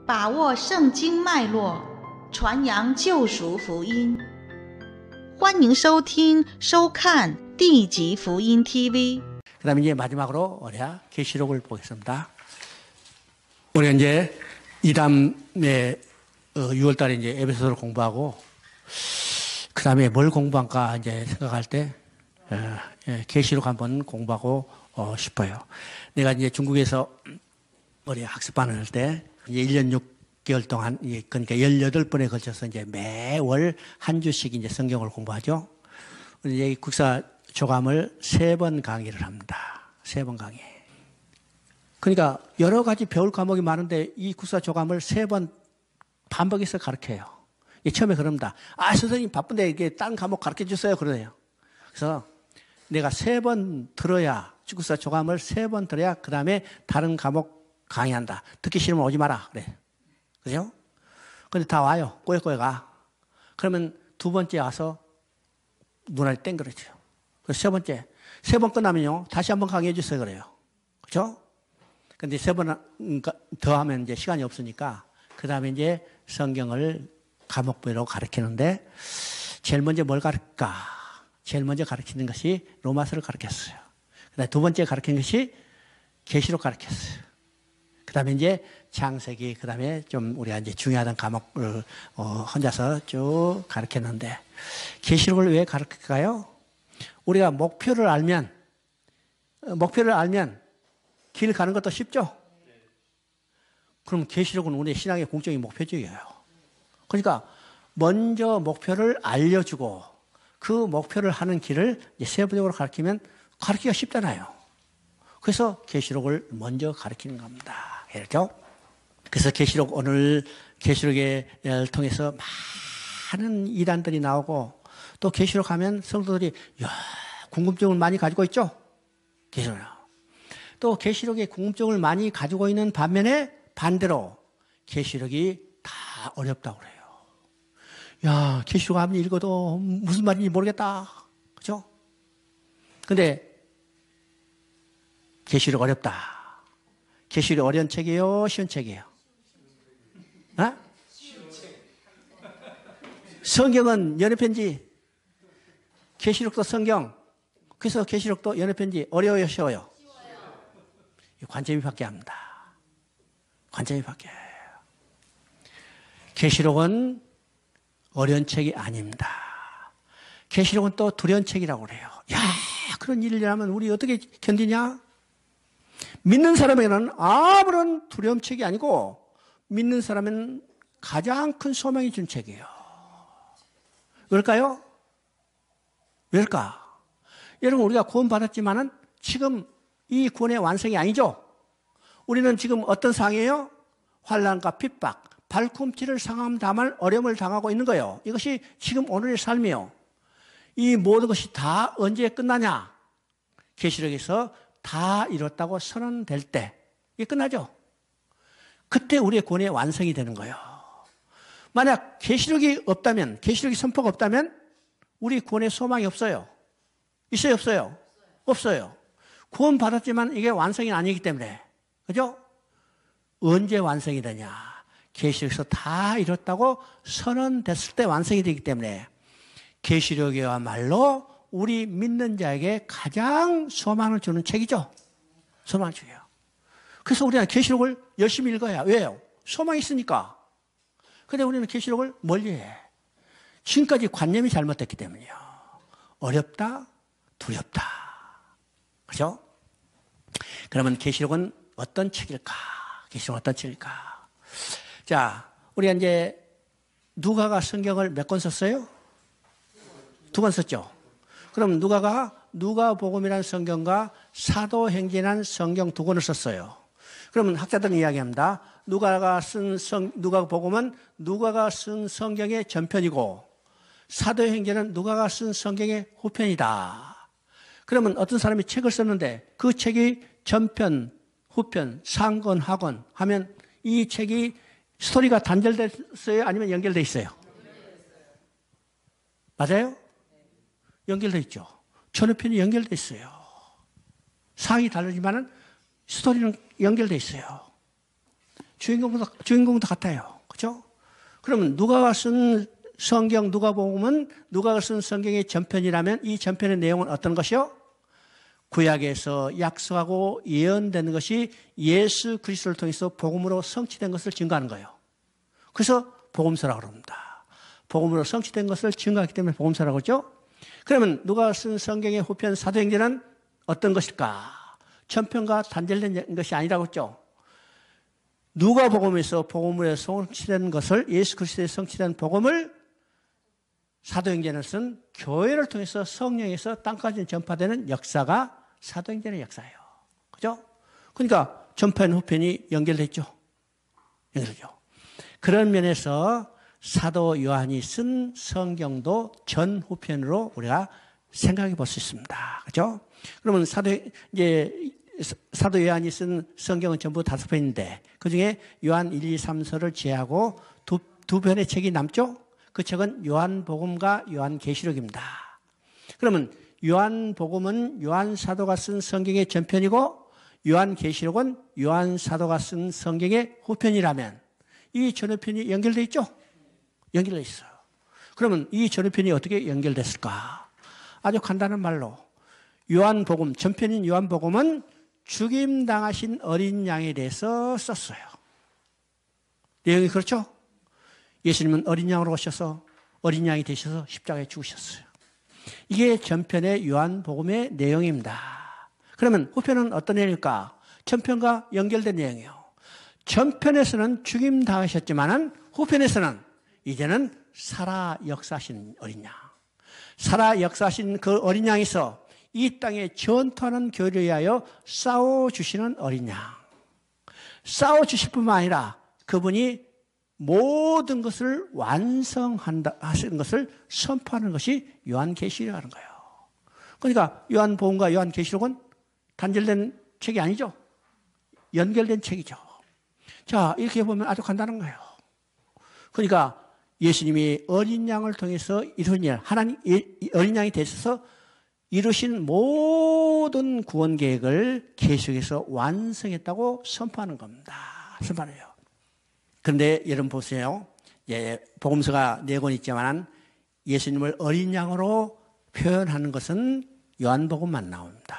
把握圣经脉络，传扬救赎福音。欢迎收听、收看地极福音 TV。 그다음에 이제 마지막으로 우리가 계시록을 보겠습니다. 우리가 이제 이담에 6월달에 이제 에베소서를 공부하고 그다음에 뭘 공부할까 이제 생각할 때 계시록 한번 공부하고 싶어요. 내가 이제 중국에서 우리 학습반을 할 때 이제 1년 6개월 동안 그러니까 18번에 걸쳐서 이제 매월 한 주씩 이제 성경을 공부하죠. 이제 국사 조감을 3번 강의를 합니다. 3번 강의. 그러니까 여러 가지 배울 과목이 많은데 이 국사 조감을 3번 반복해서 가르쳐요. 처음에 그럽니다. 선생님 바쁜데 이게 다른 과목 가르쳐 주세요. 그러네요. 그래서 내가 3번 들어야, 국사 조감을 3번 들어야 그 다음에 다른 과목 강의한다. 듣기 싫으면 오지 마라. 그래. 그죠? 근데 다 와요. 꼬여꼬여 가. 그러면 2번째 와서 눈알이 땡그러져요. 그래서 3번째. 3번 끝나면요. 다시 한번 강의해 주세요. 그래요. 그죠? 근데 3번 더 하면 이제 시간이 없으니까 그 다음에 이제 성경을 과목별로 가르치는데 제일 먼저 뭘 가르칠까? 제일 먼저 가르치는 것이 로마서를 가르쳤어요. 그 다음에 2번째 가르치는 것이 계시록 가르쳤어요. 그 다음에 이제 창세기, 그 다음에 좀 우리가 이제 중요하던 과목을 혼자서 쭉 가르쳤는데 계시록을 왜 가르칠까요? 우리가 목표를 알면 길 가는 것도 쉽죠? 그럼 계시록은 우리의 신앙의 공적인 목표적이에요. 그러니까 먼저 목표를 알려주고 그 목표를 하는 길을 세부적으로 가르치면 가르치기가 쉽잖아요. 그래서 계시록을 먼저 가르치는 겁니다. 그렇죠? 그래서 오늘 계시록을 통해서 많은 이단들이 나오고 또 계시록 하면 성도들이 궁금증을 많이 가지고 있죠? 계시록은. 또 계시록에 궁금증을 많이 가지고 있는 반면에 반대로 계시록이 다 어렵다고 그래요. 계시록 한번 읽어도 무슨 말인지 모르겠다. 그죠? 근데 계시록 어렵다. 계시록 어려운 책이에요? 쉬운 책이에요? 성경은 연애편지, 계시록도 성경. 그래서 계시록도 연애편지 어려워요, 쉬워요? 관점이 바뀌어야 합니다. 관점이 바뀌어요. 계시록은 어려운 책이 아닙니다. 계시록은 또 두려운 책이라고 그래요. 그런 일을 일하면 우리 어떻게 견디냐? 믿는 사람에게는 아무런 두려움 책이 아니고 믿는 사람은 가장 큰 소망이 준 책이에요. 왜일까요? 왜일까? 여러분, 우리가 구원받았지만은 지금 이 구원의 완성이 아니죠? 우리는 지금 어떤 상황이에요? 환난과 핍박, 발꿈치를 상함 담을 어려움을 당하고 있는 거예요. 이것이 지금 오늘의 삶이에요. 이 모든 것이 다 언제 끝나냐? 계시록에서 다 이뤘다고 선언될 때 이게 끝나죠? 그때 우리의 구원의 완성이 되는 거예요. 만약 계시록이 없다면, 계시록이 선포가 없다면 우리 구원의 소망이 없어요. 있어요, 없어요? 없어요. 구원 받았지만 이게 완성이 아니기 때문에. 그죠? 언제 완성이 되냐? 계시록에서 다 이뤘다고 선언됐을 때 완성이 되기 때문에 계시록이야말로 우리 믿는 자에게 가장 소망을 주는 책이죠. 소망을 줘요. 그래서 우리는 계시록을 열심히 읽어야. 왜요? 소망이 있으니까. 그런데 우리는 계시록을 멀리해. 지금까지 관념이 잘못됐기 때문이에요. 어렵다, 두렵다. 그죠? 그러면 계시록은 어떤 책일까? 계시록은 어떤 책일까? 자, 우리가 이제 누가가 성경을 몇 권 썼어요? 2권 썼죠? 그럼 누가복음이라는 성경과 사도행전이라는 성경 2권을 썼어요. 그러면 학자들은 이야기합니다. 누가복음은 누가가 쓴 성경의 전편이고 사도행전은 누가가 쓴 성경의 후편이다. 그러면 어떤 사람이 책을 썼는데 그 책이 전편, 후편, 상권, 하권 하면 이 책이 스토리가 단절됐어요? 아니면 연결되어 있어요? 맞아요? 연결되어 있죠. 전후편이 연결되어 있어요. 상이 다르지만은 스토리는 연결되어 있어요. 주인공도 같아요. 그죠? 그러면 누가가 쓴 성경, 누가복음은 누가가 쓴 성경의 전편이라면 이 전편의 내용은 어떤 것이요? 구약에서 약속하고 예언되는 것이 예수 그리스도를 통해서 복음으로 성취된 것을 증거하는 거예요. 그래서 복음서라고 그럽니다. 복음으로 성취된 것을 증거하기 때문에 복음서라고 그러죠. 그러면 누가 쓴 성경의 후편 사도행전은 어떤 것일까? 전편과 단절된 것이 아니라고 했죠. 누가복음에서 복음으로 성취된 것을 예수 그리스도의 성취된 복음을 사도행전을 쓴 교회를 통해서 성령에서 땅까지 전파되는 역사가 사도행전의 역사예요. 그죠? 그러니까 전편, 후편이 연결됐죠. 연결되죠. 그런 면에서 사도 요한이 쓴 성경도 전, 후편으로 우리가 생각해 볼 수 있습니다. 그죠? 그러면 사도 요한이 쓴 성경은 전부 5편인데 그 중에 요한 1, 2, 3서를 제하고 두 편의 책이 남죠? 그 책은 요한복음과 요한계시록입니다. 그러면 요한복음은 요한사도가 쓴 성경의 전편이고 요한계시록은 요한사도가 쓴 성경의 후편이라면 이 전후편이 연결되어 있죠? 연결되어 있어요. 그러면 이 전후편이 어떻게 연결됐을까? 아주 간단한 말로 요한복음, 전편인 요한복음은 죽임당하신 어린 양에 대해서 썼어요. 내용이 그렇죠? 예수님은 어린 양으로 오셔서 어린 양이 되셔서 십자가에 죽으셨어요. 이게 전편의 요한복음의 내용입니다. 그러면 후편은 어떤 내용일까? 전편과 연결된 내용이에요. 전편에서는 죽임당하셨지만은 후편에서는 이제는 살아 역사하신 어린 양. 살아 역사하신 그 어린 양에서 이 땅에 전투하는 교회를 위하여 싸워주시는 어린 양. 싸워주실 뿐만 아니라 그분이 모든 것을 완성한다 하시는 것을 선포하는 것이 요한계시록이라는 거예요. 그러니까 요한복음과 요한계시록은 단절된 책이 아니죠. 연결된 책이죠. 자, 이렇게 보면 아주 간단한 거예요. 그러니까 예수님이 어린 양을 통해서 이룬 일, 하나님 어린 양이 되셔서 이루신 모든 구원 계획을 계속해서 완성했다고 선포하는 겁니다. 선포해요. 그런데 여러분 보세요. 복음서가 4권 있지만 예수님을 어린 양으로 표현하는 것은 요한복음만 나옵니다.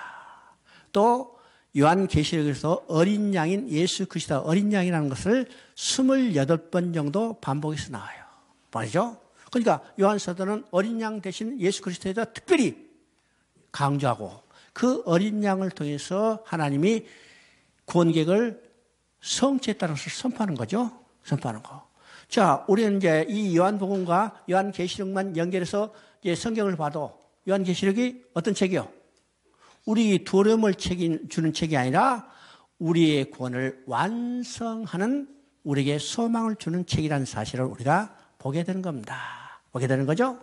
또 요한계시록에서 어린 양인 예수 그리스도 어린 양이라는 것을 28번 정도 반복해서 나와요. 말이죠. 그러니까 요한사도는 어린 양 대신 예수 그리스도에 대해서 특별히 강조하고 그 어린 양을 통해서 하나님이 구원 계획을 성취했다는 것을 선포하는 거죠. 선포하는 거. 자, 우리는 이제 이 요한복음과 요한계시록만 연결해서 이제 성경을 봐도 요한계시록이 어떤 책이요? 우리 두려움을 주는 책이 아니라 우리의 구원을 완성하는 우리에게 소망을 주는 책이라는 사실을 우리가 보게 되는 겁니다. 보게 되는 거죠?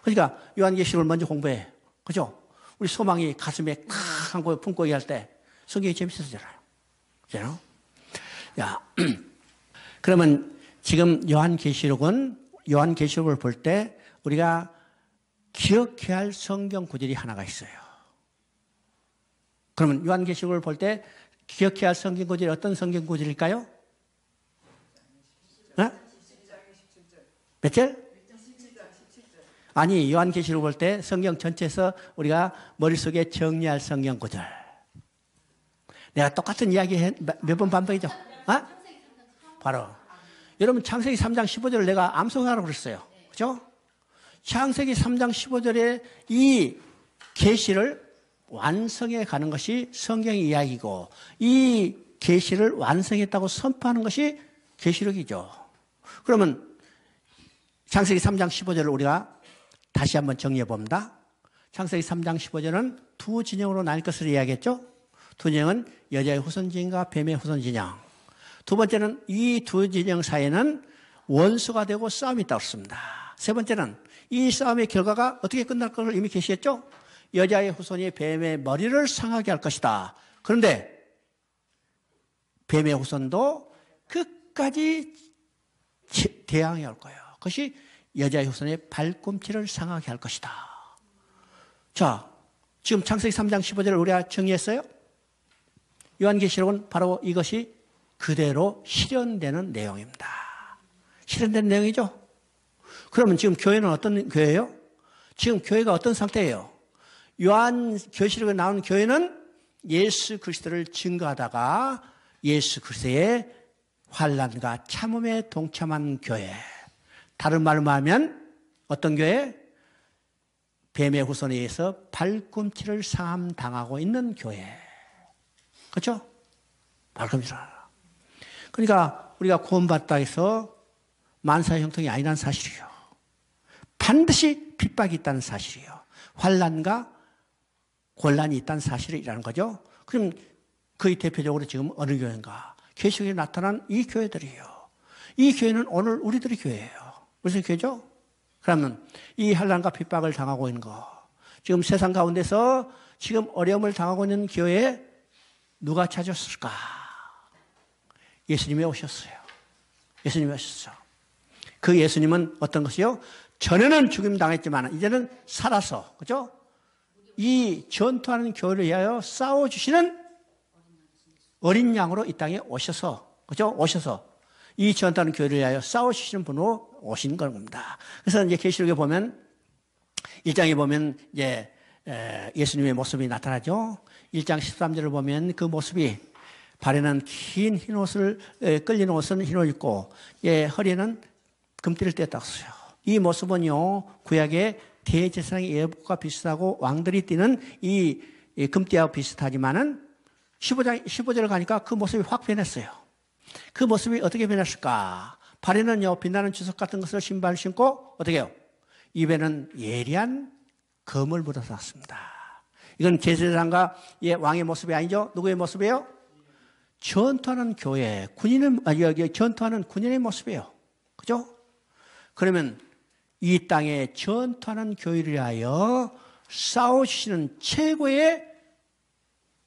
그러니까 요한계시록을 먼저 공부해. 그죠? 우리 소망이 가슴에 탁 한고 품고 얘기할 때 성경이 재밌어지잖아요. 그죠? 야, 그러면 지금 요한계시록을 볼 때 우리가 기억해야 할 성경 구절이 하나가 있어요. 그러면 요한계시록을 볼 때 기억해야 할 성경 구절이 어떤 성경 구절일까요? 네? 몇 절? 아니, 요한계시록 볼 때 성경 전체에서 우리가 머릿속에 정리할 성경 구절. 내가 똑같은 이야기 몇 번 반복이죠? 어? 바로. 여러분, 창세기 3장 15절을 내가 암송하라고 그랬어요. 그죠? 창세기 3장 15절에 이 계시를 완성해 가는 것이 성경의 이야기고 이 계시를 완성했다고 선포하는 것이 계시록이죠. 그러면 창세기 3장 15절을 우리가 다시 한번 정리해 봅니다. 창세기 3장 15절은 두 진영으로 나뉠 것을 이야기했죠. 두 진영은 여자의 후손 진영과 뱀의 후손 진영. 두 번째는 이 두 진영 사이에는 원수가 되고 싸움이 있다고 했습니다. 세 번째는 이 싸움의 결과가 어떻게 끝날 것을 이미 계시했죠. 여자의 후손이 뱀의 머리를 상하게 할 것이다. 그런데 뱀의 후손도 끝까지 대항해 올 거예요. 그것이 여자의 후손의 발꿈치를 상하게 할 것이다. 자, 지금 창세기 3장 15절을 우리가 정리했어요. 요한계시록은 바로 이것이 그대로 실현되는 내용입니다. 실현된 내용이죠? 그러면 지금 교회는 어떤 교회예요? 지금 교회가 어떤 상태예요? 요한 계시록에 나오는 교회는 예수 그리스도를 증거하다가 예수 그리스도의 환난과 참음에 동참한 교회. 다른 말로 하면 어떤 교회? 뱀의 후손에 의해서 발꿈치를 상함당하고 있는 교회. 그렇죠? 발꿈치를. 그러니까 우리가 구원받다 해서 만사의 형통이 아니라는 사실이에요. 반드시 핍박이 있다는 사실이에요. 환난과 곤란이 있다는 사실이라는 거죠. 그럼 거의 대표적으로 지금 어느 교회인가? 계시록에 나타난 이 교회들이에요. 이 교회는 오늘 우리들의 교회예요. 무슨 교회죠? 그러면 이 환난과 핍박을 당하고 있는 거, 지금 세상 가운데서 지금 어려움을 당하고 있는 교회에 누가 찾았을까? 예수님이 오셨어요. 예수님이 오셨어. 그 예수님은 어떤 것이요? 전에는 죽임 당했지만 이제는 살아서, 그죠? 이 전투하는 교회를 위하여 싸워주시는 어린 양으로 이 땅에 오셔서, 그죠? 오셔서 이 전투하는 교회를 위하여 싸워주시는 분으로 오신 겁니다. 그래서 이제 계시록에 보면 1장에 보면 이제 예수님의 모습이 나타나죠. 1장 13절을 보면 그 모습이 발에는 긴 흰 옷을 끌리는 옷은 흰 옷을 입고 허리에는 금띠를 뗐다고 써요. 이 모습은요 구약의 대제사장의 예복과 비슷하고 왕들이 띠는 이 금띠하고 비슷하지만은 15절을 가니까 그 모습이 확 변했어요. 그 모습이 어떻게 변했을까? 발에는요 빛나는 주석 같은 것을 신발을 신고 어떻게 해요? 입에는 예리한 검을 물어놨습니다. 이건 제사장과 왕의 모습이 아니죠. 누구의 모습이에요? 전투하는 교회, 전투하는 군인의 모습이에요. 그죠? 그러면 이 땅에 전투하는 교회를 위하여 싸우시는 최고의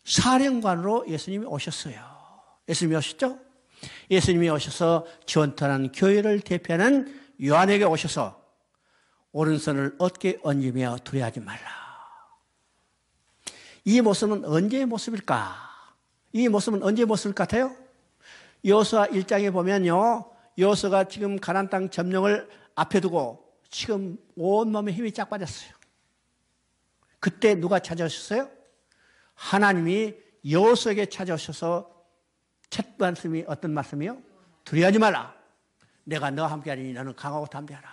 사령관으로 예수님이 오셨어요. 예수님이 오셨죠? 예수님이 오셔서 전투하는 교회를 대표하는 요한에게 오셔서 오른손을 어깨에 얹으며 두려워하지 말라. 이 모습은 언제의 모습일까? 이 모습은 언제의 모습일 것 같아요? 여호수아 1장에 보면요. 여호수아가 지금 가나안 땅 점령을 앞에 두고 지금 온몸에 힘이 쫙 빠졌어요. 그때 누가 찾아오셨어요? 하나님이 여호수아에게 찾아오셔서 첫 말씀이 어떤 말씀이요? 두려워하지 말라. 내가 너와 함께하리니 너는 강하고 담대하라.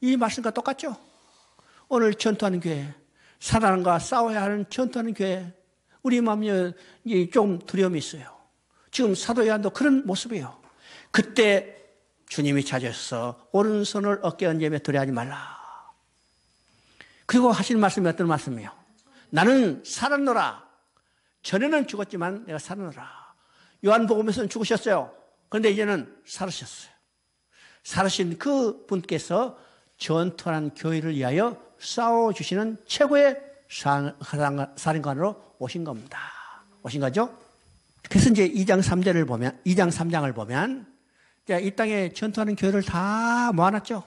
이 말씀과 똑같죠? 오늘 전투하는 교회, 사단과 싸워야 하는 전투하는 교회, 우리 마음에 좀 두려움이 있어요. 지금 사도 요한도 그런 모습이에요. 그때 주님이 찾아오셔서 오른손을 어깨에 얹으며 두려워하지 말라. 그리고 하시는 말씀이 어떤 말씀이에요? 나는 살았노라. 전에는 죽었지만 내가 살았노라. 요한복음에서는 죽으셨어요. 그런데 이제는 살으셨어요. 살으신 그 분께서 전투하는 교회를 위하여 싸워주시는 최고의 사령관으로 오신 겁니다. 오신 거죠? 그래서 이제 2장 3장을 보면 자, 이 땅에 전투하는 교회를 다 모아놨죠.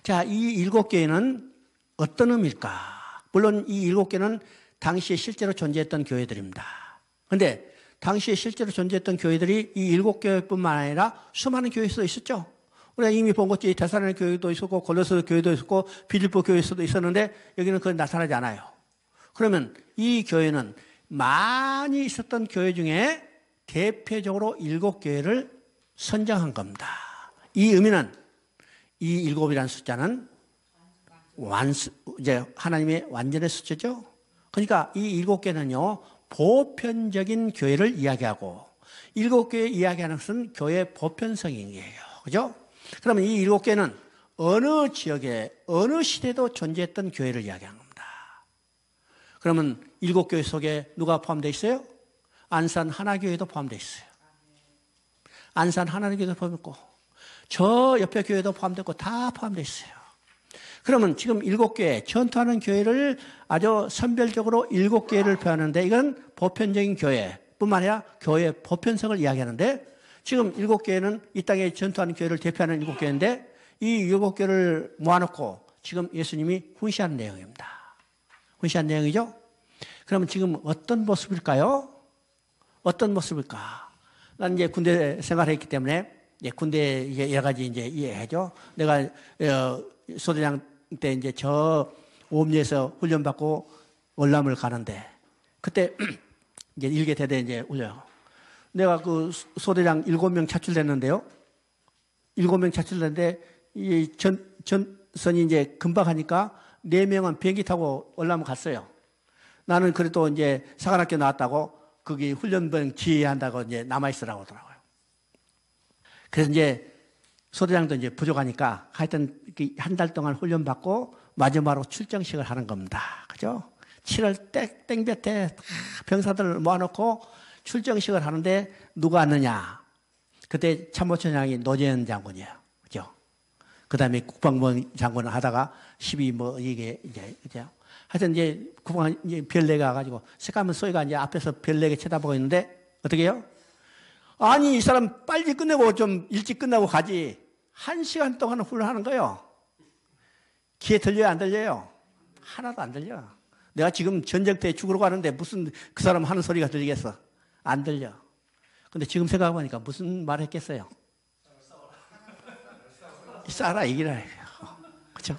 자, 이 7교회는 어떤 의미일까? 물론 이 7교회는 당시에 실제로 존재했던 교회들입니다. 그런데 당시에 실제로 존재했던 교회들이 이 7교회뿐만 아니라 수많은 교회에서도 있었죠. 우리가 이미 본 것처럼 데살로니가 교회도 있었고 골로새 교회도 있었고 빌립보 교회에서도 있었는데 여기는 그건 나타나지 않아요. 그러면 이 교회는 많이 있었던 교회 중에 대표적으로 7교회를 선정한 겁니다. 이 의미는 이 7이라는 숫자는 이제 하나님의 완전의 숫자죠. 그러니까 이 7교회는요 보편적인 교회를 이야기하고 7교회 이야기하는 것은 교회의 보편성이에요. 그죠? 그러면 이 7교회는 어느 지역에 어느 시대도 존재했던 교회를 이야기하는 겁니다. 그러면 7교회 속에 누가 포함되어 있어요? 안산 하나교회도 포함되어 있어요. 안산 하나교회도 포함되고 저 옆에 교회도 포함되고 다 포함되어 있어요. 그러면 지금 7교회, 전투하는 교회를 아주 선별적으로 7교회를 표하는데 이건 보편적인 교회뿐만 아니라 교회의 보편성을 이야기하는데 지금 7교회는 이 땅에 전투하는 교회를 대표하는 7교회인데 이 7교회를 모아놓고 지금 예수님이 훈시하는 내용입니다. 훈시한 내용이죠? 그러면 지금 어떤 모습일까요? 어떤 모습일까? 난 이제 군대 생활했기 때문에 군대 여러 가지 이제 이해하죠. 내가 소대장 때 이제 저 옴리에서 훈련받고 월남을 가는데 그때 이제 일개 대대 이제 훈련. 내가 그 소대장 7명 차출됐는데요. 7명 차출됐는데 이 전선이 이제 금방 하니까 4명은 비행기 타고 월남을 갔어요. 나는 그래도 이제 사관학교 나왔다고 거기 훈련병 지휘한다고 이제 남아있으라고 하더라고요. 그래서 이제 소대장도 이제 부족하니까 하여튼 한 달 동안 훈련받고 마지막으로 출정식을 하는 겁니다. 그죠? 7월 땡볕에 병사들을 모아놓고 출정식을 하는데 누가 왔느냐? 그때 참모총장이 노재현 장군이에요. 그죠? 그 다음에 국방부 장군을 하다가 12 이게 이제, 그죠? 하여튼 이제 국방 이제 별내가 와가지고 새까만 소희가 이제 앞에서 별내게 쳐다보고 있는데 어떻게 해요? 아니, 이 사람 빨리 끝내고 좀 일찍 끝나고 가지. 1시간 동안 훈련하는 거예요. 귀에 들려요? 안 들려요? 하나도 안 들려. 내가 지금 전쟁터에 죽으러 가는데 무슨 그 사람 하는 소리가 들리겠어? 안 들려. 근데 지금 생각해보니까 무슨 말 했겠어요? 싸라, 이기라. 그쵸?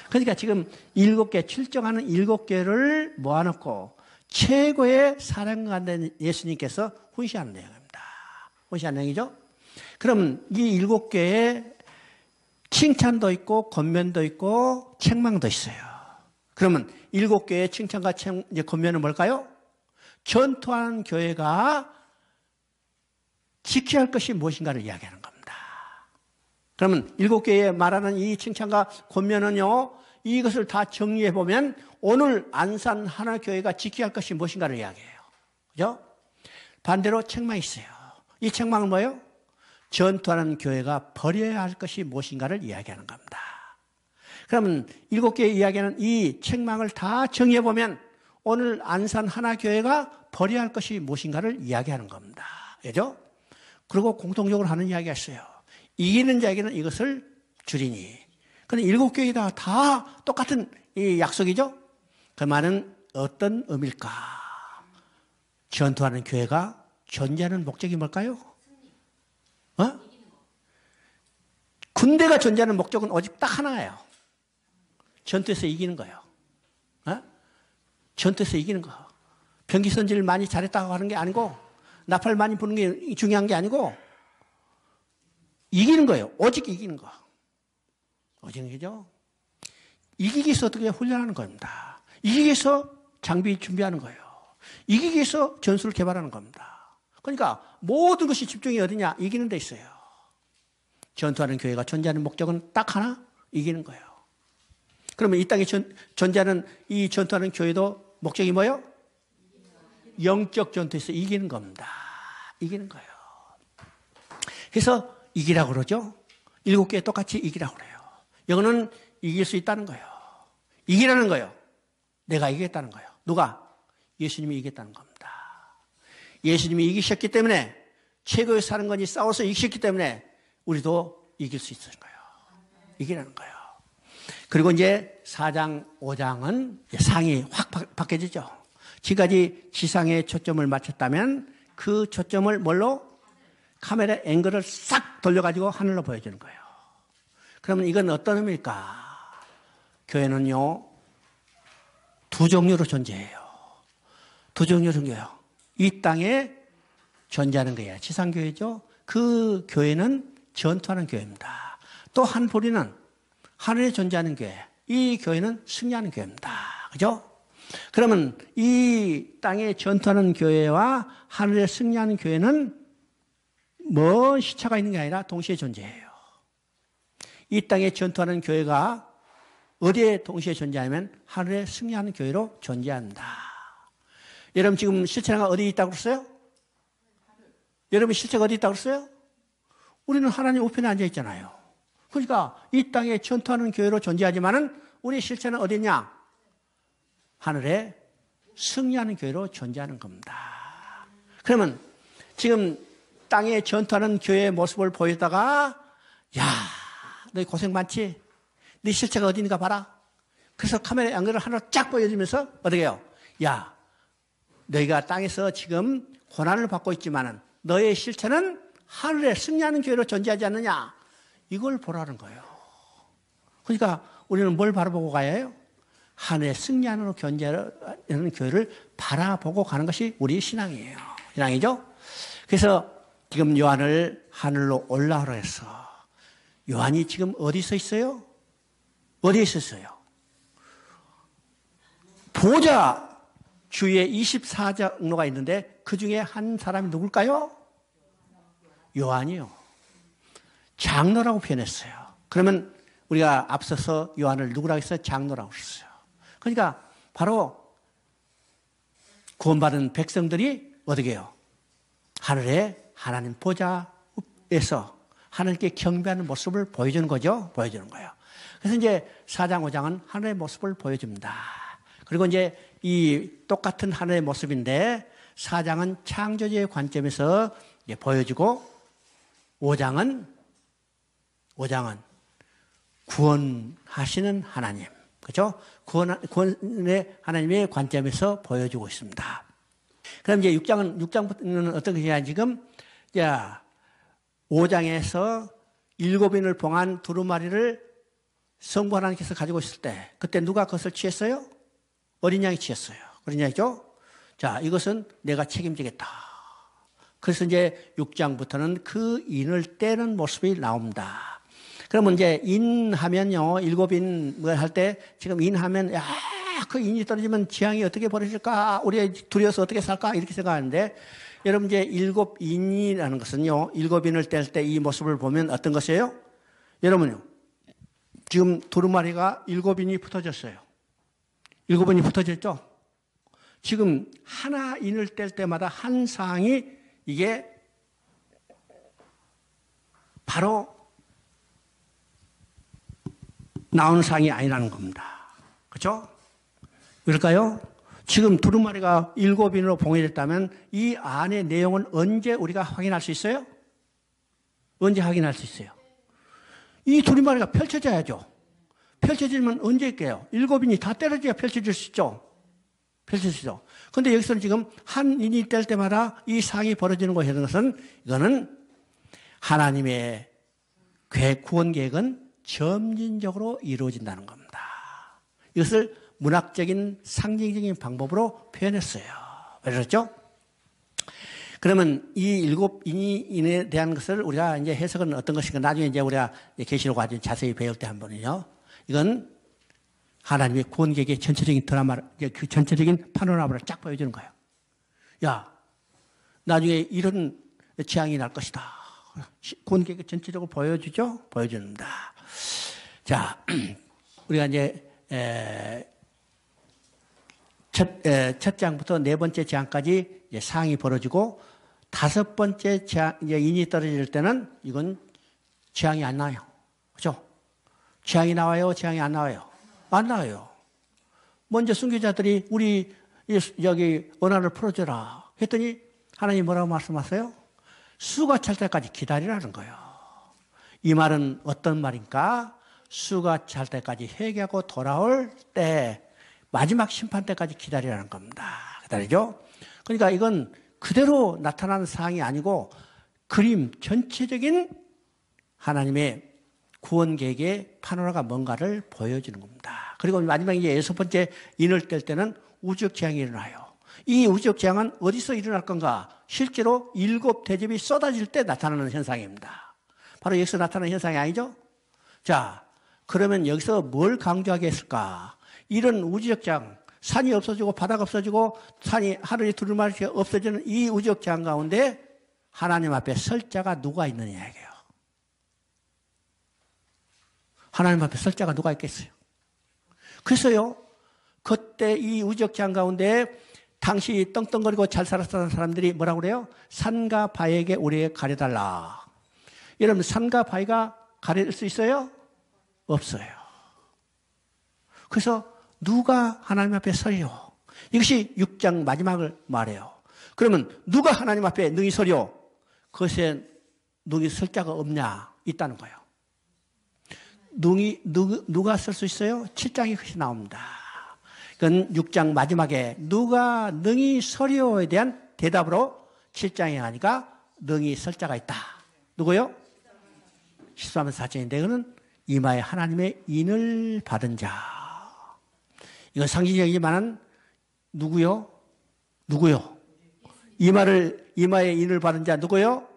그러니까 지금 7개, 출정하는 7개를 모아놓고 최고의 사랑관 된 예수님께서 훈시하는 내용입니다. 훈시하는 내용이죠? 그럼 이 7개의 칭찬도 있고, 권면도 있고, 책망도 있어요. 그러면 7개의 칭찬과 권면은 뭘까요? 전투하는 교회가 지켜야 할 것이 무엇인가를 이야기하는 겁니다. 그러면 7개의 말하는 이 칭찬과 권면은요, 이것을 다 정리해 보면 오늘 안산 하나교회가 지켜야 할 것이 무엇인가를 이야기해요. 그죠? 반대로 책망이 있어요. 이 책망은 뭐예요? 전투하는 교회가 버려야 할 것이 무엇인가를 이야기하는 겁니다. 그러면 7개의 이야기하는 이 책망을 다 정리해 보면 오늘 안산 하나교회가 버려야 할 것이 무엇인가를 이야기하는 겁니다. 그죠? 그리고 공통적으로 하는 이야기가 있어요. 이기는 자에게는 이것을 주리니. 근데 7교회가 다 똑같은 이 약속이죠? 그 말은 어떤 의미일까? 전투하는 교회가 존재하는 목적이 뭘까요? 군대가 존재하는 목적은 오직 딱 하나예요. 전투에서 이기는 거예요. 전투에서 이기는 거. 병기 선지를 많이 잘했다고 하는 게 아니고, 나팔 많이 부는 게 중요한 게 아니고, 이기는 거예요. 오직 이기는 거. 오직 이기죠? 이기기 위해서 어떻게 훈련하는 겁니다. 이기기 위해서 장비 준비하는 거예요. 이기기 위해서 전술을 개발하는 겁니다. 그러니까 모든 것이 집중이 어디냐? 이기는 데 있어요. 전투하는 교회가 존재하는 목적은 딱 하나? 이기는 거예요. 그러면 이 땅에 존재하는 이 전투하는 교회도 목적이 뭐예요? 영적 전투에서 이기는 겁니다. 이기는 거예요. 그래서 이기라고 그러죠. 7개 똑같이 이기라고 그래요. 이거는 이길 수 있다는 거예요. 이기라는 거예요. 내가 이기겠다는 거예요. 누가? 예수님이 이기겠다는 겁니다. 예수님이 이기셨기 때문에 최고의 사랑관이 싸워서 이기셨기 때문에 우리도 이길 수 있는 거예요. 이기라는 거예요. 그리고 이제 4장, 5장은 상이 확 바뀌어지죠. 지금까지 지상에 초점을 맞췄다면 그 초점을 뭘로? 카메라 앵글을 싹 돌려가지고 하늘로 보여주는 거예요. 그러면 이건 어떤 의미일까? 교회는요, 2종류로 존재해요. 2종류로 존재해요. 이 땅에 존재하는 거예요. 지상교회죠. 그 교회는 전투하는 교회입니다. 또 한 부리는 하늘에 존재하는 교회. 이 교회는 승리하는 교회입니다. 그죠? 그러면 이 땅에 전투하는 교회와 하늘에 승리하는 교회는 먼 시차가 있는 게 아니라 동시에 존재해요. 이 땅에 전투하는 교회가 어디에 동시에 존재하면 하늘에 승리하는 교회로 존재한다. 여러분 지금 실체가 어디 있다고 그랬어요? 여러분 실체가 어디 있다고 그랬어요? 우리는 하나님 우편에 앉아 있잖아요. 그러니까 이 땅에 전투하는 교회로 존재하지만은 우리 실체는 어디 있냐? 하늘에 승리하는 교회로 존재하는 겁니다. 그러면 지금 땅에 전투하는 교회의 모습을 보이다가 야, 너 고생 많지? 네 실체가 어디 있는가 봐라. 그래서 카메라 앵글을 하나 쫙 보여주면서 어떻게 해요? 야, 너희가 땅에서 지금 고난을 받고 있지만은 너의 실체는 하늘에 승리하는 교회로 존재하지 않느냐. 이걸 보라는 거예요. 그러니까 우리는 뭘 바라보고 가야 해요? 하늘에 승리하는 교회를 바라보고 가는 것이 우리 신앙이에요. 신앙이죠? 그래서 지금 요한을 하늘로 올라오라 해서 요한이 지금 어디서 있어요? 어디에 있었어요? 보좌 주위에 24장로가 있는데 그 중에 한 사람이 누굴까요? 요한이요. 장로라고 표현했어요. 그러면 우리가 앞서서 요한을 누구라고 했어요? 장로라고 했어요. 그러니까 바로 구원받은 백성들이 어떻게 해요? 하늘에 하나님 보좌에서 하나님께 경배하는 모습을 보여주는 거죠. 보여주는 거예요. 그래서 이제 4장, 5장은 하늘의 모습을 보여줍니다. 그리고 이제 이 똑같은 하늘의 모습인데 4장은 창조주의 관점에서 보여주고 5장은 구원하시는 하나님. 그렇죠? 구원의 하나님의 관점에서 보여주고 있습니다. 그럼 이제 6장부터는 어떤 것이냐, 지금, 5장에서 7인을 봉한 두루마리를 성부 하나님께서 가지고 있을 때, 그때 누가 그것을 취했어요? 어린 양이 취했어요. 어린 양이죠? 자, 이것은 내가 책임지겠다. 그래서 이제 6장부터는 그 인을 떼는 모습이 나옵니다. 그러면 이제 인하면요, 7인 할 때, 지금 인하면, 그 인이 떨어지면 지향이 어떻게 벌어질까? 우리가 두려워서 어떻게 살까? 이렇게 생각하는데, 여러분 이제 7인이라는 것은요, 7인을 뗄 때 이 모습을 보면 어떤 것이에요? 여러분요, 지금 두루마리가 7인이 붙어졌어요. 7인이 붙어졌죠? 지금 하나 인을 뗄 때마다 한 상이 이게 바로 나오는 상이 아니라는 겁니다. 그렇죠? 왜일까요? 지금 두루마리가 7인으로 봉해졌다면 이 안의 내용은 언제 우리가 확인할 수 있어요? 언제 확인할 수 있어요? 이 두루마리가 펼쳐져야죠. 펼쳐지면 언제 있게요? 7인이 다 때려져야 펼쳐질 수 있죠. 펼쳐지죠. 그런데 여기서는 지금 한 인이 뗄 때마다 이 상이 벌어지는 것은 이거는 하나님의 구원 계획은 점진적으로 이루어진다는 겁니다. 이것을 문학적인 상징적인 방법으로 표현했어요. 왜 그렇죠? 그러면 이 7인에 대한 것을 우리가 이제 해석은 어떤 것인가 나중에 이제 우리가 계시록 아주 자세히 배울 때 한번은요. 이건 하나님의 구원 계획의 전체적인 그 전체적인 파노라마를 쫙 보여주는 거예요. 야, 나중에 이런 재앙이 날 것이다. 구원 계획을 전체적으로 보여주죠? 보여줍니다. 자, 우리가 이제 첫 장부터 네 번째 재앙까지 상이 벌어지고 다섯 번째 재앙, 인이 떨어질 때는 이건 재앙이 안 나와요. 그죠? 재앙이 나와요? 재앙이 안 나와요? 안 나와요. 먼저 순교자들이 우리 여기 언어를 풀어줘라 했더니 하나님 뭐라고 말씀하세요? 수가 찰 때까지 기다리라는 거예요. 이 말은 어떤 말인가? 수가 찰 때까지 회개하고 돌아올 때 마지막 심판 때까지 기다리라는 겁니다. 기다리죠? 그러니까 이건 그대로 나타나는 사항이 아니고 그림 전체적인 하나님의 구원 계획의 파노라가 뭔가를 보여주는 겁니다. 그리고 마지막에 이제 여섯 번째 인을 뗄 때는 우주적 재앙이 일어나요. 이 우주적 재앙은 어디서 일어날 건가? 실제로 7 대접이 쏟아질 때 나타나는 현상입니다. 바로 여기서 나타나는 현상이 아니죠? 자, 그러면 여기서 뭘 강조하게 했을까? 이런 우주적 재앙, 산이 없어지고 바다가 없어지고 산이 하늘이 두루마리가 없어지는 이 우주적 재앙 가운데 하나님 앞에 설 자가 누가 있느냐 이게요. 하나님 앞에 설 자가 누가 있겠어요? 그래서요, 그때 이 우주적 재앙 가운데 당시 떵떵거리고 잘 살았던 사람들이 뭐라고 그래요? 산과 바위에게 우리에게 가려달라. 여러분, 산과 바위가 가릴 수 있어요? 없어요. 그래서 누가 하나님 앞에 서요? 이것이 6장 마지막을 말해요. 그러면 누가 하나님 앞에 능히 서요? 그것에 능히 설 자가 없냐? 있다는 거예요. 누가 설 수 있어요? 7장에 그것이 나옵니다. 그건 6장 마지막에 누가 능히 서려에 대한 대답으로 7장에 가니까 능히 설 자가 있다. 누구요? 14만 4천인데 그는 이마에 하나님의 인을 받은 자. 이건 상징적이지만은 누구요? 누구요? 이마에 인을 받은 자 누구요?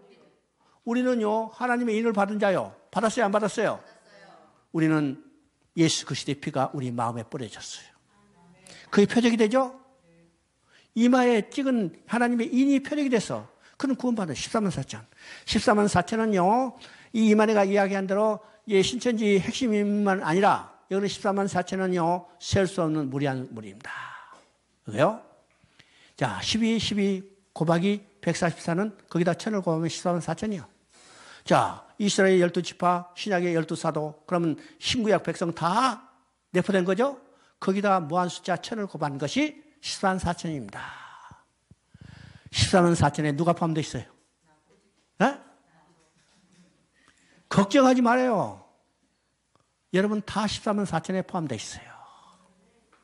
우리는요, 하나님의 인을 받은 자요. 받았어요, 안 받았어요? 우리는 예수 그리스도의 피가 우리 마음에 뿌려졌어요. 그게 표적이 되죠? 이마에 찍은 하나님의 인이 표적이 돼서 그는 구원받은 14만 4천. 14만 4천은요, 이 이만희가 이야기한 대로 신천지 핵심만 아니라 여기는 14만 4천은요, 셀 수 없는 무리한 무리입니다. 왜요? 자, 12 곱하기 144는 거기다 1000을 곱하면 14만 4천이요. 자, 이스라엘 12지파, 신약의 12사도, 그러면 신구약 백성 다 내포된 거죠? 거기다 무한 숫자 1000을 곱한 것이 14만 4천입니다. 14만 4천에 누가 포함되어 있어요? 네? 걱정하지 말아요. 여러분 다 14만 4천에 포함되어 있어요.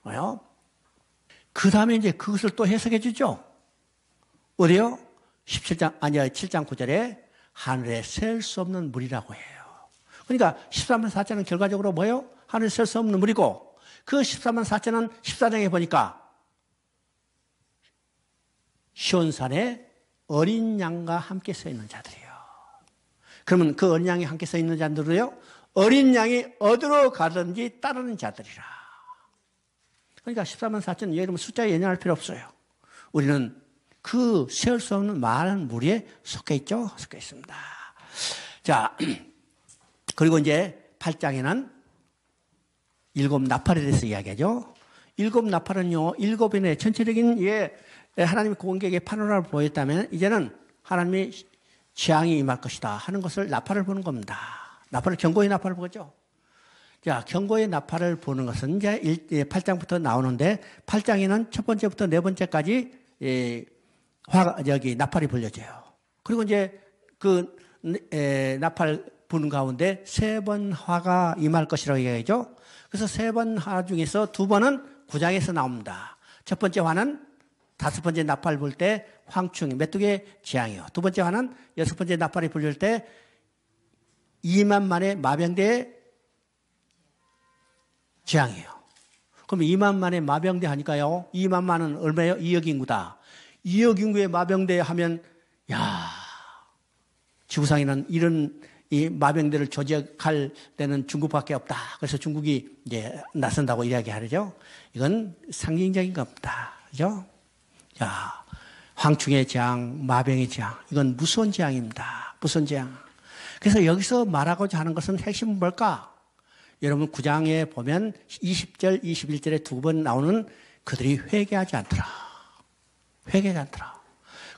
왜요? 그 다음에 이제 그것을 또 해석해 주죠. 어디요? 7장 9절에 하늘에 셀 수 없는 물이라고 해요. 그러니까 14만 4천은 결과적으로 뭐예요? 하늘에 셀 수 없는 물이고 그 14만 4천은 14장에 보니까 시온산에 어린 양과 함께 서 있는 자들이에요. 그러면 그 어린 양이 함께 서 있는 자들은요, 어린 양이 어디로 가든지 따르는 자들이라. 그러니까 14만 4천, 여러분 숫자에 연연할 필요 없어요. 우리는 그 세울 수 없는 많은 무리에 속해 있죠? 속해 있습니다. 자, 그리고 이제 8장에는 7 나팔에 대해서 이야기하죠. 7 나팔은요, 7인의 전체적인 하나님의 구원계획의 파노라를 보였다면 이제는 하나님의 재앙이 임할 것이다 하는 것을 나팔을 보는 겁니다. 나팔을 경고의 나팔을 보죠. 자, 경고의 나팔을 보는 것은 이제 8장부터 나오는데 8장에는 첫 번째부터 네 번째까지 나팔이 불려져요. 그리고 이제 그 나팔 부는 가운데 3번 화가 임할 것이라고 얘기하죠. 그래서 3번 화 중에서 2번은 9장에서 나옵니다. 첫 번째 화는 5번째 나팔 불 때 황충, 메뚜기의 재앙이요. 두 번째 화는 6번째 나팔이 불릴 때 2만 만의 마병대의 재앙이에요. 그럼 2만 만의 마병대 하니까요. 2만 만은 얼마예요? 2억 인구다. 2억 인구의 마병대 하면, 지구상에는 이런 이 마병대를 조직할 때는 중국밖에 없다. 그래서 중국이 이제 나선다고 이야기하죠. 이건 상징적인 겁니다. 그죠? 자, 황충의 재앙, 마병의 재앙. 이건 무서운 재앙입니다. 무서운 재앙. 그래서 여기서 말하고자 하는 것은 핵심은 뭘까? 여러분 9장에 보면 20절, 21절에 2번 나오는 그들이 회개하지 않더라. 회개하지 않더라.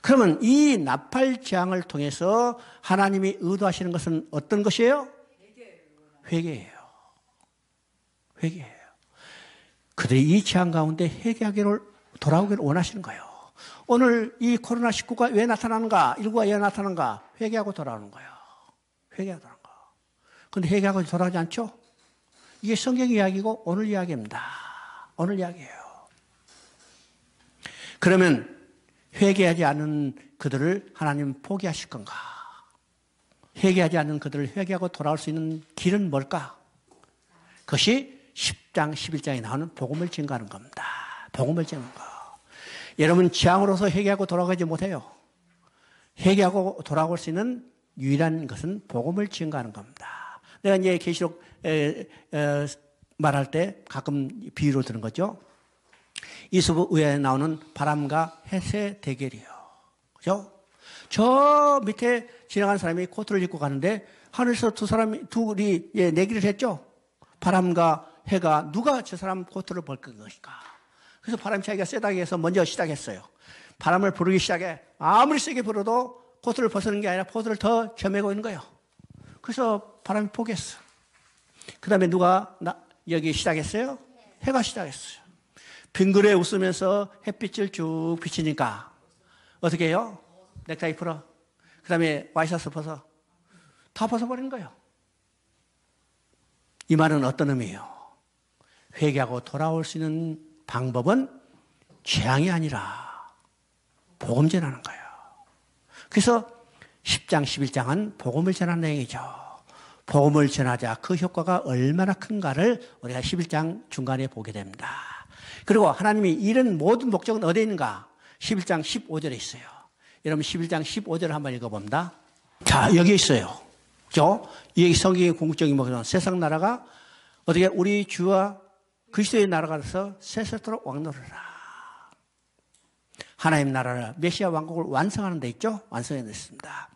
그러면 이 나팔 재앙을 통해서 하나님이 의도하시는 것은 어떤 것이에요? 회개예요. 회개예요. 그들이 이 재앙 가운데 회개하기를, 돌아오기를 원하시는 거예요. 오늘 이 코로나19가 왜 나타나는가? 19가 왜 나타나는가? 회개하고 돌아오는 거예요. 회개하고 돌아오는 거. 그런데 회개하고 돌아오지 않죠? 이게 성경 이야기고 오늘 이야기입니다. 오늘 이야기예요. 그러면 회개하지 않은 그들을 하나님은 포기하실 건가? 회개하지 않은 그들을 회개하고 돌아올 수 있는 길은 뭘까? 그것이 10장, 11장에 나오는 복음을 증거하는 겁니다. 복음을 증거하는 거. 여러분 재앙으로서 회개하고 돌아가지 못해요. 회개하고 돌아올 수 있는 유일한 것은 복음을 증거하는 겁니다. 내가 이제 계시록 말할 때 가끔 비유로 드는 거죠. 이수부에 나오는 바람과 햇의 대결이요. 그죠? 저 밑에 지나가는 사람이 코트를 입고 가는데 하늘에서 둘이 내기를 했죠. 바람과 해가 누가 저 사람 코트를 벌 것인가. 그래서 바람 차이가 세다고 해서 먼저 시작했어요. 바람을 부르기 시작해. 아무리 세게 불어도 코트를 벗는 게 아니라 코트를 더 점매고 있는 거예요. 그래서 바람이 포기했어. 그 다음에 누가 여기 시작했어요? 해가 시작했어요. 빙그레 웃으면서 햇빛을 쭉 비치니까 어떻게 해요? 넥타이 풀어. 그 다음에 와이셔츠 벗어. 다 벗어버리는 거예요. 이 말은 어떤 의미예요? 회개하고 돌아올 수 있는 방법은 재앙이 아니라 복음 전하는 거예요. 그래서 10장, 11장은 복음을 전하는 내용이죠. 복음을 전하자 그 효과가 얼마나 큰가를 우리가 11장 중간에 보게 됩니다. 그리고 하나님이 이런 모든 목적은 어디에 있는가? 11장 15절에 있어요. 여러분 11장 15절을 한번 읽어봅니다. 자, 여기 있어요. 그죠? 이 성경의 궁극적인 목적은 세상 나라가 어떻게 우리 주와 그리스도의 나라가 돼서 세세토록 왕노르라. 하나님 나라를 메시아 왕국을 완성하는 데 있죠? 완성해 냈습니다.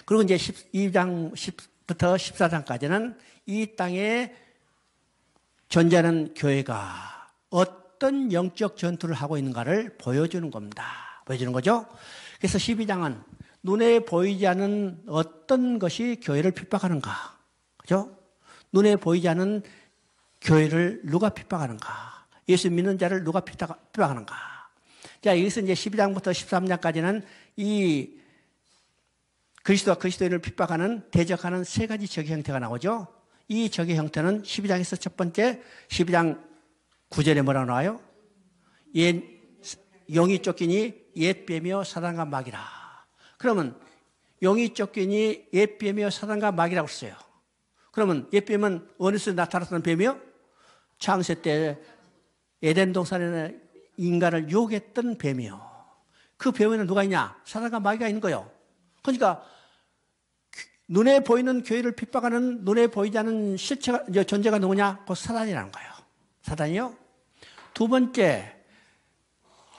그리고 이제 12장 10부터 14장까지는 이 땅에 존재하는 교회가 어떤 영적 전투를 하고 있는가를 보여주는 겁니다. 보여주는 거죠? 그래서 12장은 눈에 보이지 않는 어떤 것이 교회를 핍박하는가. 그죠? 눈에 보이지 않는 교회를 누가 핍박하는가. 예수 믿는 자를 누가 핍박하는가. 자, 여기서 이제 12장부터 13장까지는 이 그리스도와 그리스도인을 핍박하는, 대적하는 세 가지 적의 형태가 나오죠. 이 적의 형태는 12장에서 첫 번째, 12장 9절에 뭐라고 나와요? 용이 쫓기니 옛 뱀이요 사단과 마귀라. 그러면 용이 쫓기니 옛 뱀이요 사단과 마귀라고 써요. 그러면 옛 뱀은 어디서 나타났던 뱀이요? 창세 때 에덴 동산에 인간을 유혹했던 뱀이요. 그 뱀에는 누가 있냐? 사단과 마귀가 있는 거예요. 그러니까 눈에 보이는 교회를 핍박하는 눈에 보이지 않는 실체가, 존재가 누구냐? 그 사단이라는 거예요. 사단이요. 두 번째,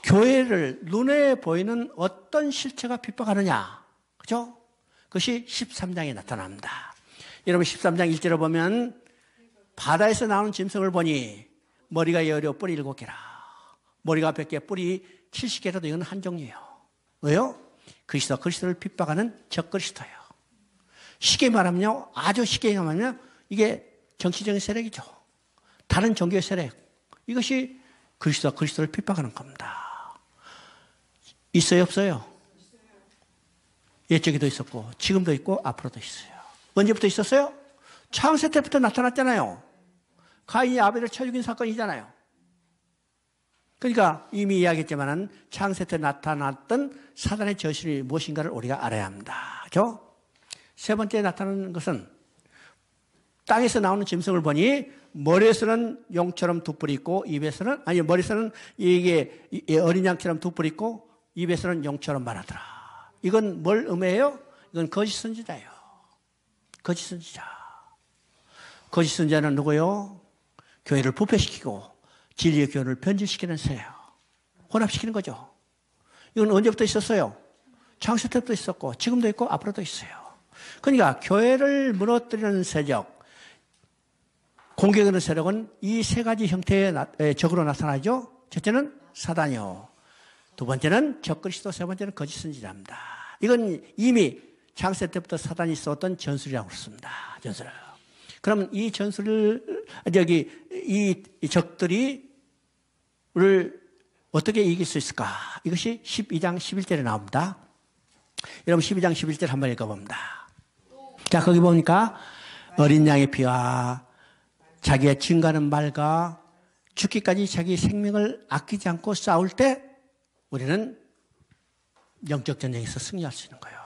교회를 눈에 보이는 어떤 실체가 핍박하느냐. 그죠? 그것이 13장에 나타납니다. 여러분 13장 1절을 보면 바다에서 나오는 짐승을 보니 머리가 10, 뿔이 7개라. 머리가 100개, 뿔이 70개라도 이건 한 종류예요. 왜요? 그리스도를 핍박하는 적그리스도예요. 쉽게 말하면요, 아주 쉽게 말하면 이게 정치적인 세력이죠. 다른 종교의 세력. 이것이 그리스도를 핍박하는 겁니다. 있어요, 없어요? 옛적에도 있었고, 지금도 있고, 앞으로도 있어요. 언제부터 있었어요? 창세 때부터 나타났잖아요. 가인이 아벨을 쳐 죽인 사건이잖아요. 그러니까 이미 이야기했지만은 창세 때 나타났던 사단의 저실이 무엇인가를 우리가 알아야 합니다. 그렇죠? 세 번째 나타나는 것은 땅에서 나오는 짐승을 보니 머리에서는 용처럼 두 뿔이 있고 머리에서는 이게 어린 양처럼 두 뿔이 있고 입에서는 용처럼 말하더라. 이건 뭘 의미해요? 이건 거짓 선지자예요. 거짓 선지자. 거짓 선지자는 누구요? 교회를 부패시키고 진리의 교훈을 변질시키는 새예요. 혼합시키는 거죠. 이건 언제부터 있었어요? 창세 때부터 있었고 지금도 있고 앞으로도 있어요. 그러니까 교회를 무너뜨리는 세력, 공격하는 세력은 이 세 가지 형태의 적으로 나타나죠. 첫째는 사단이요. 두 번째는 적그리스도, 세 번째는 거짓 선지자입니다. 이건 이미 창세 때부터 사단이 있었던 전술이라고 그렇습니다. 전술. 그럼 이 전술을, 이 적들을 어떻게 이길 수 있을까? 이것이 12장 11절에 나옵니다. 여러분 12장 11절 한번 읽어봅니다. 자, 거기 보니까 어린 양의 피와 자기의 증가하는 말과 죽기까지 자기 생명을 아끼지 않고 싸울 때 우리는 영적 전쟁에서 승리할 수 있는 거예요.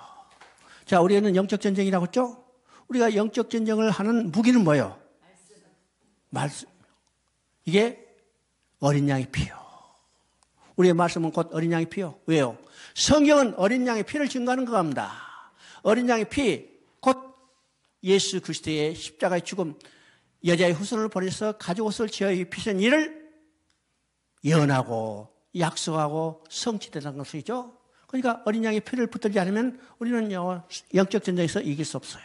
자, 우리는 영적 전쟁이라고 했죠? 우리가 영적 전쟁을 하는 무기는 뭐예요? 말씀. 이게 어린 양의 피요. 우리의 말씀은 곧 어린 양의 피요. 왜요? 성경은 어린 양의 피를 증거하는 겁니다. 어린 양의 피, 곧 예수 그리스도의 십자가의 죽음, 여자의 후손을 버려서 가죽 옷을 지어 입히신 이를 예언하고 약속하고 성취되는 것이죠. 그러니까 어린 양의 피를 붙들지 않으면 우리는 영적 전쟁에서 이길 수 없어요.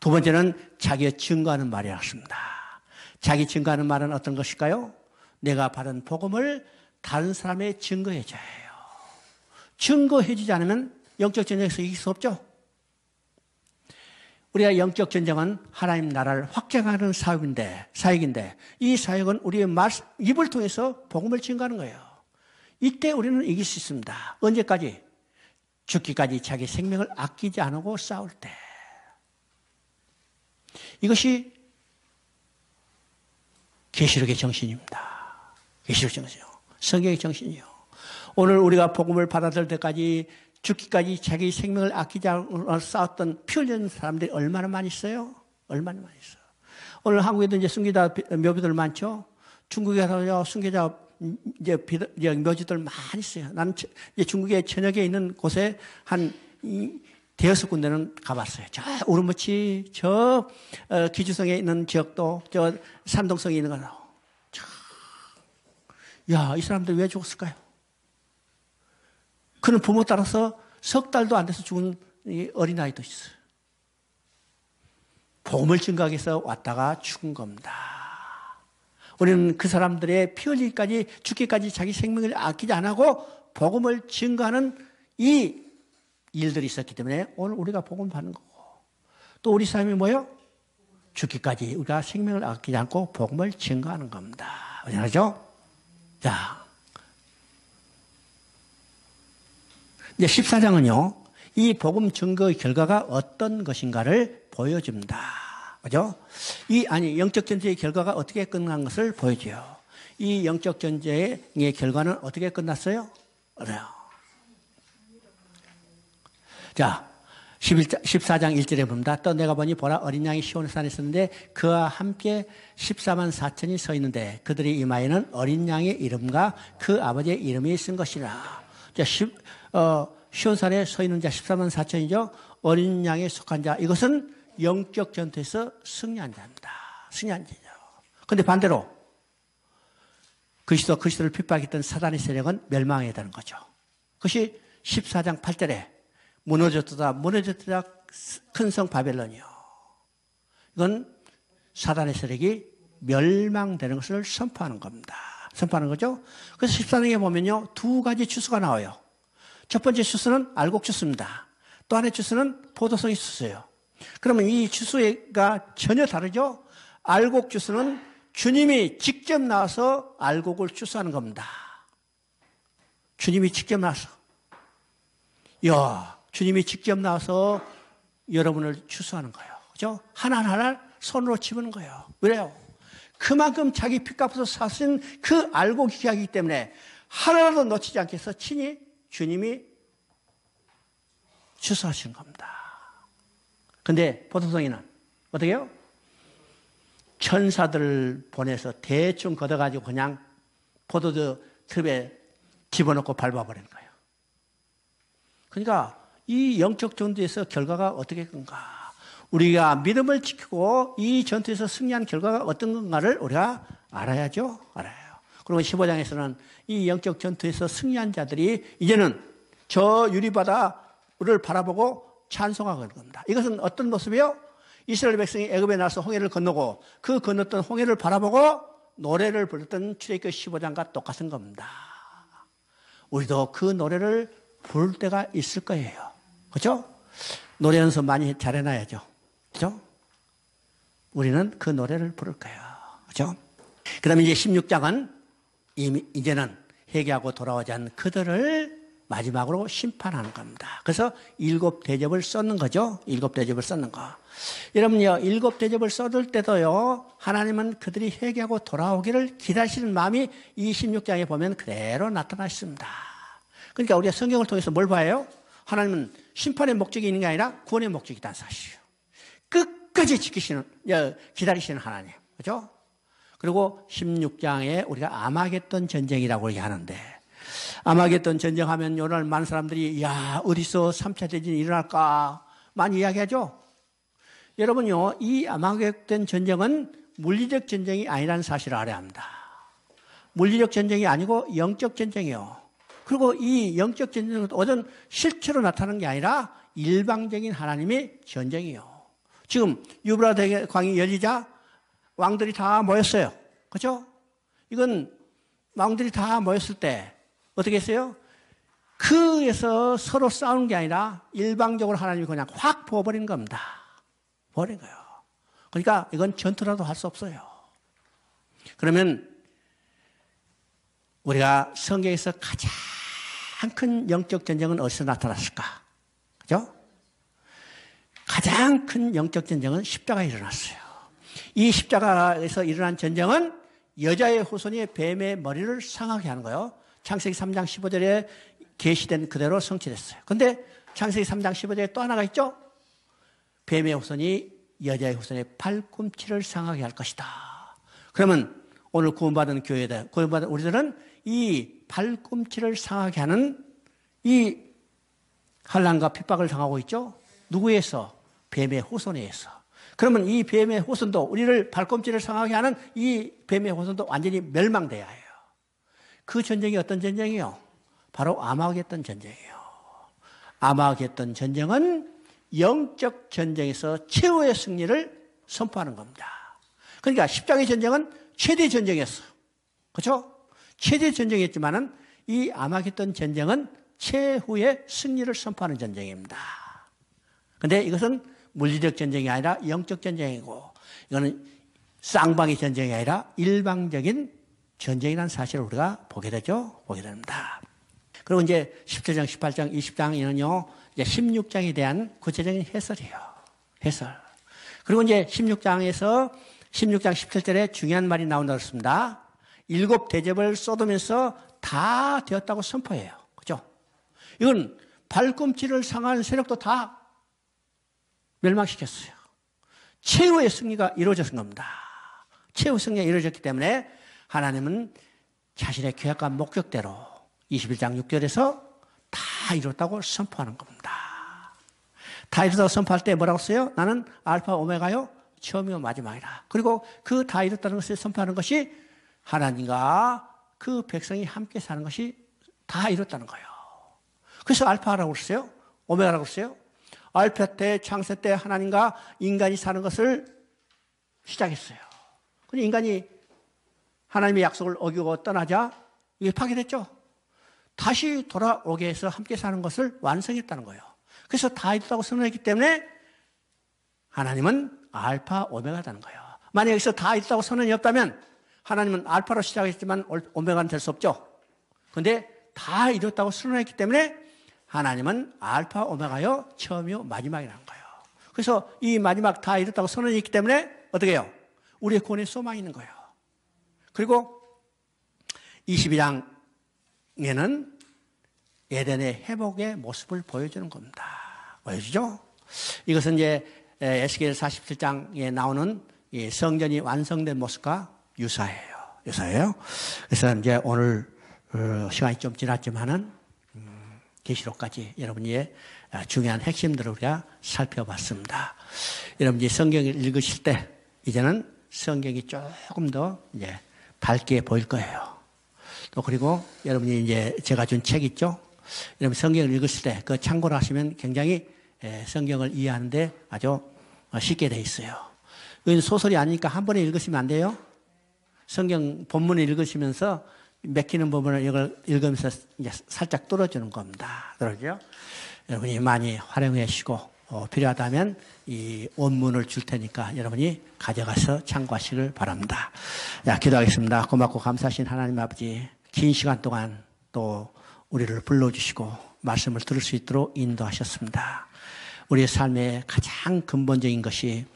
두 번째는 자기의 증거하는 말이라고 했습니다. 자기 증거하는 말은 어떤 것일까요? 내가 바른 복음을 다른 사람에 증거해 줘야 해요. 증거해 주지 않으면 영적 전쟁에서 이길 수 없죠. 우리가 영적 전쟁은 하나님 나라를 확장하는 사역인데 이 사역은 우리의 입을 통해서 복음을 증거하는 거예요. 이때 우리는 이길 수 있습니다. 언제까지? 죽기까지 자기 생명을 아끼지 않고 싸울 때. 이것이 계시록의 정신입니다. 계시록 정신이요. 성경의 정신이요. 오늘 우리가 복음을 받아들일 때까지 죽기까지 자기 생명을 아끼지 않고 싸웠던 피 흘리는 사람들이 얼마나 많이 있어요? 얼마나 많이 있어요. 오늘 한국에도 이제 순교자 묘비들 많죠? 중국에서 순교자 이제 묘지들 많이 있어요. 나는 이제 중국의 전역에 있는 곳에 한 대여섯 군데는 가봤어요. 저 우르무치, 저 기주성에 있는 지역도, 저 산동성에 있는 거도. 야, 이 사람들 왜 죽었을까요? 그는 부모 따라서 석 달도 안 돼서 죽은 어린아이도 있어요. 복음을 증거하기 위해서 왔다가 죽은 겁니다. 우리는 그 사람들의 피 흘리기까지 죽기까지 자기 생명을 아끼지 안 하고 복음을 증거하는 이 일들이 있었기 때문에 오늘 우리가 복음 받는 거고, 또 우리 삶이 뭐예요? 죽기까지 우리가 생명을 아끼지 않고 복음을 증거하는 겁니다. 그렇죠? 자, 이제 14장은요, 이 복음 증거의 결과가 어떤 것인가를 보여줍니다. 그죠? 영적 전쟁의 결과가 어떻게 끝난 것을 보여줘요. 이 영적 전쟁의 결과는 어떻게 끝났어요? 그래요. 자, 14장 1절에 봅니다. 또 내가 보니 보라 어린 양이 시온의 산에 있었는데 그와 함께 14만 4천이 서 있는데 그들의 이마에는 어린 양의 이름과 그 아버지의 이름이 쓴 것이라. 자, 시온산에 서 있는 자 14만 4천이죠. 어린 양에 속한 자, 이것은 영적 전투에서 승리한 자입니다. 승리한 자죠. 그런데 반대로 그리스도를 핍박했던 사단의 세력은 멸망해야 되는 거죠. 그것이 14장 8절에 무너졌다 큰 성 바벨론이요. 이건 사단의 세력이 멸망되는 것을 선포하는 겁니다. 선포하는 거죠. 그래서 14장에 보면요, 두 가지 추수가 나와요. 첫 번째 추수는 알곡 추수입니다. 또 하나의 추수는 포도송이 추수예요. 그러면 이 추수가 전혀 다르죠. 알곡 추수는 주님이 직접 나와서 알곡을 추수하는 겁니다. 주님이 직접 나와서. 주님이 직접 나와서 여러분을 추수하는 거예요. 그죠? 하나하나 손으로 집는 거예요. 왜요? 그만큼 자기 핏값으로 사신 그 알곡이 귀하기 때문에 하나라도 놓치지 않게 해서 친히 주님이 추수하신 겁니다. 근데 포도송이는 어떻게 해요? 천사들을 보내서 대충 걷어가지고 그냥 포도주 틀에 집어넣고 밟아버리는 거예요. 그러니까 이 영적 전투에서 결과가 어떻게 건가? 우리가 믿음을 지키고 이 전투에서 승리한 결과가 어떤 건가를 우리가 알아야죠. 알아요. 그리고 15장에서는 이 영적 전투에서 승리한 자들이 이제는 저 유리바다를 바라보고 찬송하는 겁니다. 이것은 어떤 모습이에요? 이스라엘 백성이 애굽에 나서 홍해를 건너고 그 건넜던 홍해를 바라보고 노래를 불렀던 출애굽기 15장과 똑같은 겁니다. 우리도 그 노래를 부를 때가 있을 거예요. 그렇죠? 노래 연습 많이 잘해놔야죠. 그렇죠? 우리는 그 노래를 부를 거예요. 그렇죠? 그 다음에 이제 16장은 이제는 회개하고 돌아오지 않는 그들을 마지막으로 심판하는 겁니다. 그래서 7 대접을 썼는 거죠. 7 대접을 썼는 거. 여러분요, 7 대접을 써둘 때도요, 하나님은 그들이 회개하고 돌아오기를 기다리시는 마음이 이 16장에 보면 그대로 나타나 있습니다. 그러니까 우리가 성경을 통해서 뭘 봐요? 하나님은 심판의 목적이 있는 게 아니라 구원의 목적이 있다는 사실이에요. 끝까지 기다리시는 하나님. 그죠? 그리고 16장에 우리가 아마겟돈 전쟁이라고 얘기하는데, 아마겟돈 전쟁하면 오늘 많은 사람들이 어디서 3차 대전이 일어날까 많이 이야기하죠. 여러분요, 이 아마겟돈 전쟁은 물리적 전쟁이 아니라는 사실을 알아야 합니다. 물리적 전쟁이 아니고 영적 전쟁이에요. 그리고 이 영적 전쟁은 어떤 실체로 나타나는 게 아니라 일방적인 하나님의 전쟁이에요. 지금 유브라데 강이 열리자 왕들이 다 모였어요. 그렇죠? 이건 왕들이 다 모였을 때 어떻게 했어요? 그에서 서로 싸우는 게 아니라 일방적으로 하나님이 그냥 확 부어버린 겁니다. 버린 거예요. 그러니까 이건 전투라도 할 수 없어요. 그러면 우리가 성경에서 가장 큰 영적 전쟁은 어디서 나타났을까? 그죠? 가장 큰 영적 전쟁은 십자가에 일어났어요. 이 십자가에서 일어난 전쟁은 여자의 후손이 뱀의 머리를 상하게 하는 거예요. 창세기 3장 15절에 계시된 그대로 성취됐어요. 그런데 창세기 3장 15절에 또 하나가 있죠. 뱀의 후손이 여자의 후손의 발꿈치를 상하게 할 것이다. 그러면 오늘 구원받은 교회들, 구원받은 우리들은 이 발꿈치를 상하게 하는 이 환난과 핍박을 당하고 있죠. 누구에서? 뱀의 후손에 의해서. 그러면 이 뱀의 후손도, 우리를 발꿈치를 상하게 하는 이 뱀의 후손도 완전히 멸망돼야 해요. 그 전쟁이 어떤 전쟁이요? 바로 아마겟돈 전쟁이에요. 아마겟돈 전쟁은 영적 전쟁에서 최후의 승리를 선포하는 겁니다. 그러니까 십자가의 전쟁은 최대 전쟁이었어요. 그렇죠? 최대 전쟁이었지만은 이 아마겟돈 전쟁은 최후의 승리를 선포하는 전쟁입니다. 그런데 이것은 물리적 전쟁이 아니라 영적 전쟁이고, 이거는 쌍방의 전쟁이 아니라 일방적인 전쟁이라는 사실을 우리가 보게 되죠. 보게 됩니다. 그리고 이제 17장, 18장, 20장에는요, 이제 16장에 대한 구체적인 해설이에요. 해설. 그리고 이제 16장에서 16장 17절에 중요한 말이 나온다고 했습니다. 7 대접을 쏟으면서 다 되었다고 선포해요. 그죠? 이건 발꿈치를 상한 세력도 다 멸망시켰어요. 최후의 승리가 이루어졌던 겁니다. 최후 승리가 이루어졌기 때문에 하나님은 자신의 계획과 목적대로 21장 6절에서 다 이뤘다고 선포하는 겁니다. 다 이뤘다고 선포할 때 뭐라고 써요? 나는 알파 오메가요, 처음이요 마지막이라. 그리고 그 다 이뤘다는 것을 선포하는 것이 하나님과 그 백성이 함께 사는 것이 다 이뤘다는 거예요. 그래서 알파라고 그랬어요. 오메가라고 그랬어요. 알파 때, 창세 때 하나님과 인간이 사는 것을 시작했어요. 근데 인간이 하나님의 약속을 어기고 떠나자 이게 파괴됐죠. 다시 돌아오게 해서 함께 사는 것을 완성했다는 거예요. 그래서 다 이뤘다고 선언했기 때문에 하나님은 알파 오메가라는 거예요. 만약 여기서 다 이뤘다고 선언이 없다면 하나님은 알파로 시작했지만 오메가는 될 수 없죠. 그런데 다 이뤘다고 선언했기 때문에 하나님은 알파 오메가요, 처음이요 마지막이라는 거예요. 그래서 이 마지막 다 이뤘다고 선언이 있기 때문에 어떻게 해요? 우리의 구원에 소망이 있는 거예요. 그리고 22장에는 에덴의 회복의 모습을 보여주는 겁니다. 보여주죠? 이것은 이제 에스겔 47장에 나오는 이 성전이 완성된 모습과 유사해요. 유사해요. 그래서 이제 오늘 시간이 좀 지났지만은 계시록까지 여러분의 중요한 핵심들을 우리가 살펴봤습니다. 여러분이 성경을 읽으실 때 이제는 성경이 조금 더 이제 밝게 보일 거예요. 또 그리고 여러분이 이제 제가 준 책 있죠? 여러분 성경을 읽으실 때 그 참고를 하시면 굉장히 성경을 이해하는데 아주 쉽게 돼 있어요. 이건 소설이 아니니까 한 번에 읽으시면 안 돼요. 성경 본문을 읽으시면서 맥히는 부분을 이걸 읽으면서 이제 살짝 뚫어주는 겁니다. 그러죠? 여러분이 많이 활용해 주시고 필요하다면 이 원문을 줄 테니까 여러분이 가져가서 참고하시길 바랍니다. 자, 기도하겠습니다. 고맙고 감사하신 하나님 아버지, 긴 시간 동안 또 우리를 불러주시고 말씀을 들을 수 있도록 인도하셨습니다. 우리의 삶의 가장 근본적인 것이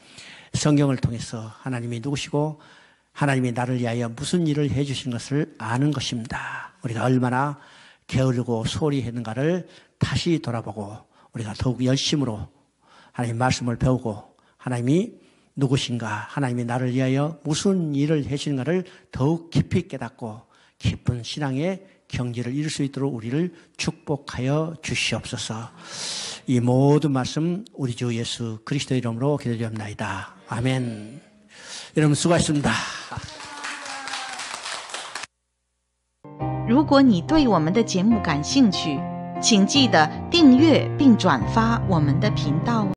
성경을 통해서 하나님이 누구시고 하나님이 나를 위하여 무슨 일을 해 주신 것을 아는 것입니다. 우리가 얼마나 게으르고 소홀히 했는가를 다시 돌아보고 우리가 더욱 열심으로 하나님 말씀을 배우고 하나님이 누구신가, 하나님이 나를 위하여 무슨 일을 해 주신가를 더욱 깊이 깨닫고 깊은 신앙의 경지를 이룰 수 있도록 우리를 축복하여 주시옵소서. 이 모든 말씀 우리 주 예수 그리스도 이름으로 기도드립니다. 아멘. 여러분 수고하셨습니다. 如果你对我们的节目感兴趣，请记得订阅并转发我们的频道。